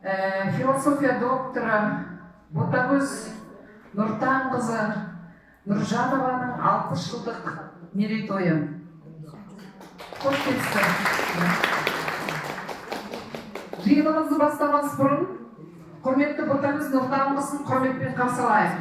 философия докторы Ботагөз Нұртанқызы Нұржанованың 60 жылдық мерейтойы. Қош келіпсіздер. Жиынымызды бастамас бұрын құрметті Ботагөз Нұртанқызын құрметпен қарсы алайық.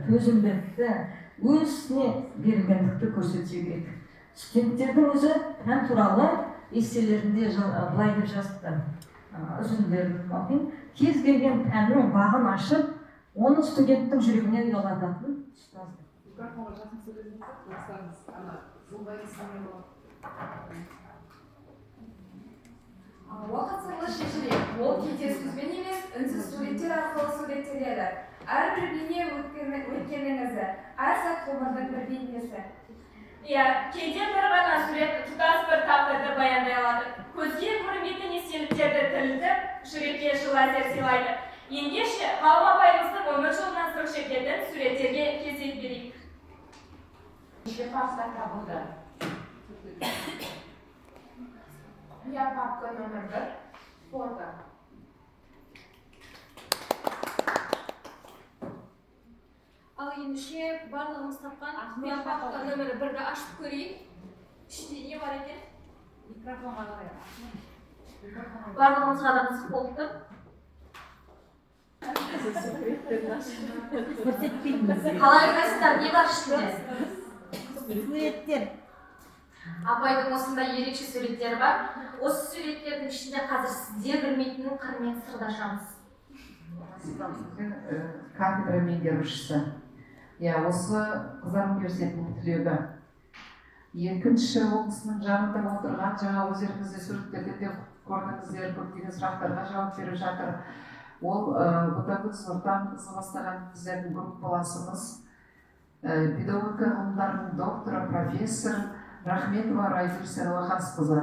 Төзімділікті өз ісіне берілгендікті көрсетсе керек. Студенттердің өзі пән туралы эсселерінде былай деп жазыпты, үзінділерін оқиын. Кез келген пәннің бағын ашып, оны студенттің жүрегіне ұялататын ұстазды. Микрофонға жақын сөйлесеңіз, жылдай ісіне болады. Уақыт сырлы шешіледі. Ол кейде сөзбен емес, үнсіз суреттер арқылы суреттеледі. Әрбір бейне өткеніңізі, әр сәт ғұмырдың бір бейнесі. Кейде бір ғана сурет тұтас бір тағдырды баяндай алады. Көзге көрінбейтін естеліктерді тірілтіп, жүрекке жылы әсер сыйлайды. Ендеше ғалым апайымыздың өмір жолынан сыр шертетін суреттерге кезек берейік. Табылды. Папка номер 1, фото. Ал ендеше барлығымыз тапқан папка номері 1-ді ашып көрейік. Ішінде не бар екен? Микрофонға қарай. Барлығымызға да қызық болып тұр. Қалай ойлайсыздар, не бар ішінде? Суреттер. Апайдың осындай ерекше суреттері бар. Осы суреттердің ішінде қазір сіздер білмейтін қыр мен сырды ашамыз. Кафедра меңгерушісі. Осы Қыздар университетінің түлегі. Екінші ол кісінің жанында отырған, жаңа өздеріңізде суреттерде де көрдіңіздер, көптеген сұрақтарға жауап беріп жатыр. Ол Ботагөз Нұртанқызы бастаған біздердің группаласымыз, педагогика ғылымдарының докторы, профессор Рахметова Райзер Сәруахасқызы.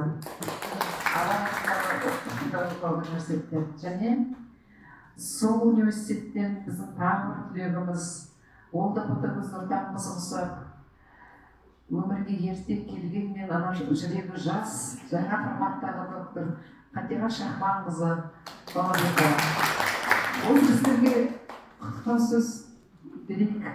Педагогика университеттен. Және сол университеттен біздің тағы бір түлегіміз, ол да Ботагөз Нұртанқызы өмірге ерте келгенмен ана жүрегі жас, жаңа форматтағы доктор Қатира Шахманқызы Балабекова. Ол біздерге құттықтау сөз берейік.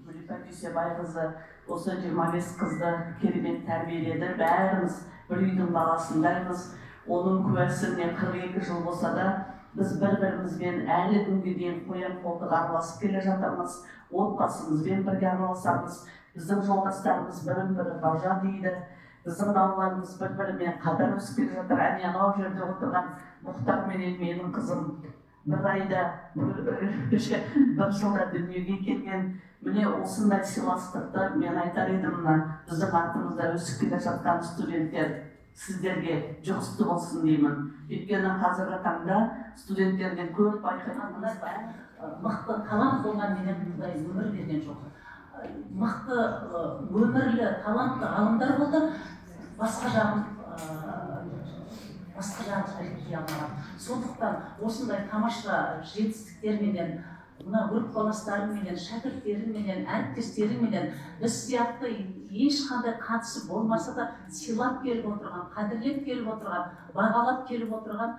Гүлипа Дүйсебайқызы осы 25 қызды керемет тәрбиеледі. Бәріміз бір үйдің баласындаймыз. Оның куәсі 42 жыл болса да, біз бір-бірімізбен әлі күнге дейін қоян-қолтық араласып келе жатырмыз. Отбасымызбен бірге араласамыз. Біздің жолдастарымыз бірін-бірі бажа дейді. Біздің балаларымыз бір-бірімен қатар өсіп келе жатыр. Әне анау жерде отырған Мұхтар менен менің қызым бір айда, бір жылда дүниеге келген. Міне осындай сыйластықты мен айтар едім, біздің артымызда өсіп келе жатқан студенттер сіздерге жұғысты болсын деймін. Өйткені қазіргі таңда студенттерден көп байқағанымыз Мықты талант болған менен Құдай өмір берген жоқ. Мықты өмірлі талантты ғалымдар болды, басқа жағын тарихи алмаған. Сондықтан осындай тамаша жетістіктерменен, мына группаластарыменен, шәкірттеріменен, әріптестеріменен біз сияқты ешқандай қатысы болмаса да сыйлап келіп отырған, қадірлеп келіп отырған, бағалап келіп отырған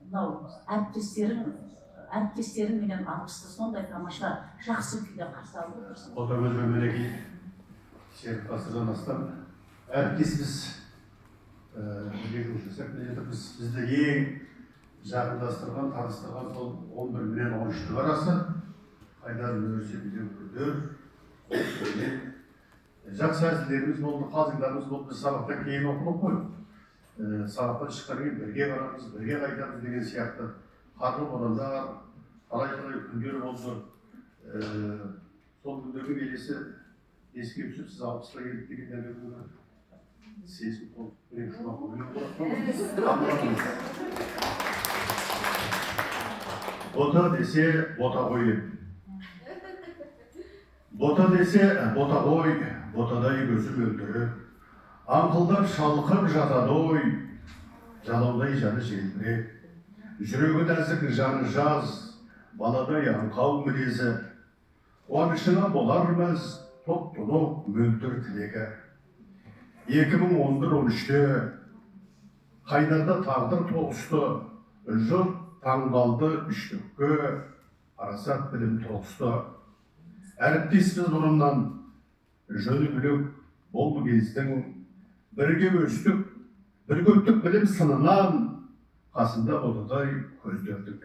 мынау әріптестеріменен алғысты сондай тамаша жақсы күйде қарсы алып отырсың. Ботагөз Өмереги серік ғасырдан астам әріптесіміз бізді ең жақындастырған, таныстырған сол 11 мен 13 арасы. қайдан өрсе білеу көрдер. Жақсы әзілдеріміз болды, қазылдарымыз болды, біз сабақтан кейін оқылып қой. Сабақтан шыққан кейін бірге барамыз, бірге қайтамыз деген сияқты қарлы борандар, қалай күндер болды. Сол күндерге елесі еске түсіп, сіз 60-ға келіп деген дәлелді сезім болып, бір жұмақ өлең бота десе, бота қой. Бота десе, бота қой, ботадай көзім өлтіріп. Аңқылдап шалқып жатады ой, жалаудай жаны желбіреп. Жүрегі нәзік жаны жаз, баладай аңқау мінезі. Қуанышына болармыз топ-толық мөлдір тілегі. 2011-13-те қайнарда тағдыр тоғысты, жұрт таңғалды үштікке, парасат білім тоғысты. Әріптеспіз бұрыннан жөні білік бол кездің, бірге өстік, бірге өттік білім сынынан, қасында ботадай көздердік.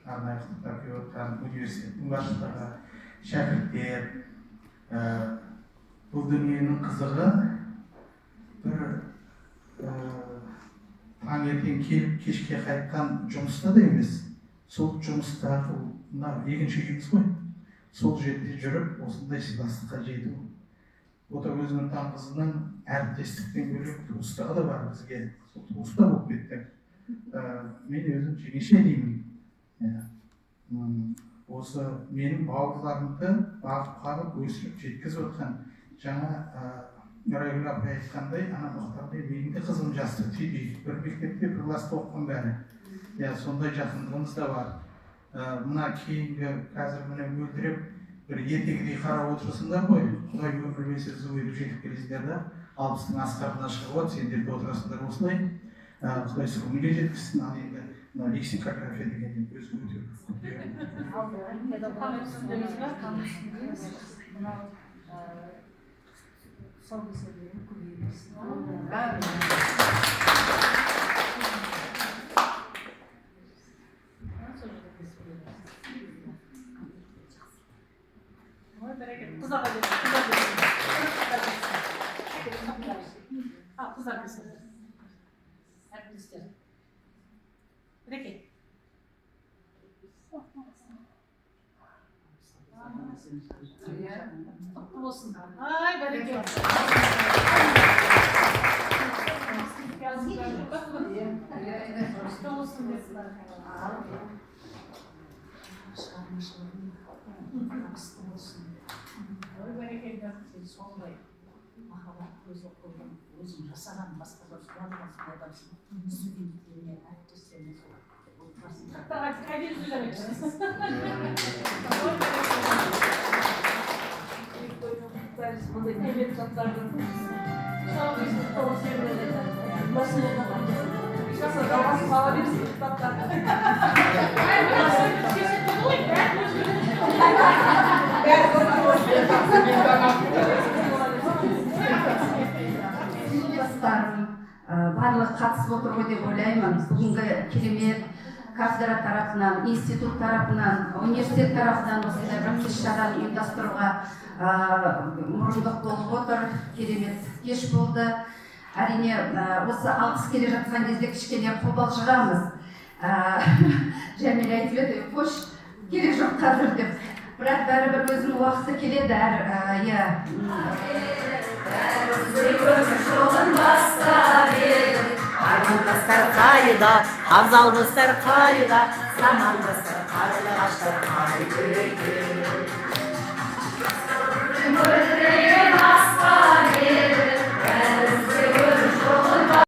Арнайы құттықтар келіп отқан университеттің басшылығы, шәкірттер, бұл дүниенің қызығы бір таңертең келіп кешке қайтқан жұмыста да емес, сол жұмыста мына екінші үйіміз ғой, сол жерде жүріп осындай сыйластыққа жету. Ботагөз Нұртанқызының әріптестіктен бөлек туыстығы да бар бізге, сол туыста болып кеттік. Мен өзім жеңеше деймін. Осы менің бауырларымды бағып қағып өсіріп жеткізіп отқан жаңа Нұрайгүл апай айтқандай, ана Мұхтардай менің де қызым жасты түйдей, бір мектепте бір класста оқыған бәрі. Сондай жақындығымыз да бар. Мына кейінгі қазір міне мөлдіреп бір ертегідей қарап отырсыңдар ғой, Құдай өмір берсе зуылып жетіп келесіңдер да, 60-тың асқарына шығып от, сендер де отырасыңдар осылай. Құдай сүргінге жеткізсін, ал енді мына лексикография деген өзі өте өзім жасаған басқа да сұранмасын адамсың. Студенттеріне әріптестеріне барлық қатысып отыр ғой деп ойлаймын. Бүгінгі керемет кафедра тарапынан, институт тарапынан, университет тарапынан осындай бір іс-шараны ұйымдастыруға мұрындық болып отыр. Керемет кеш болды. Әрине, осы алғыс келе жатқан кезде кішкене қобалжығанбыз. Жәмил айтып еді, қош керек жоқ қазір деп. Бірақ бәрібір өзінің уақыты келеді. Армандастар қайда, абзалдастар қайда, замандастар қайда, аштар қайда.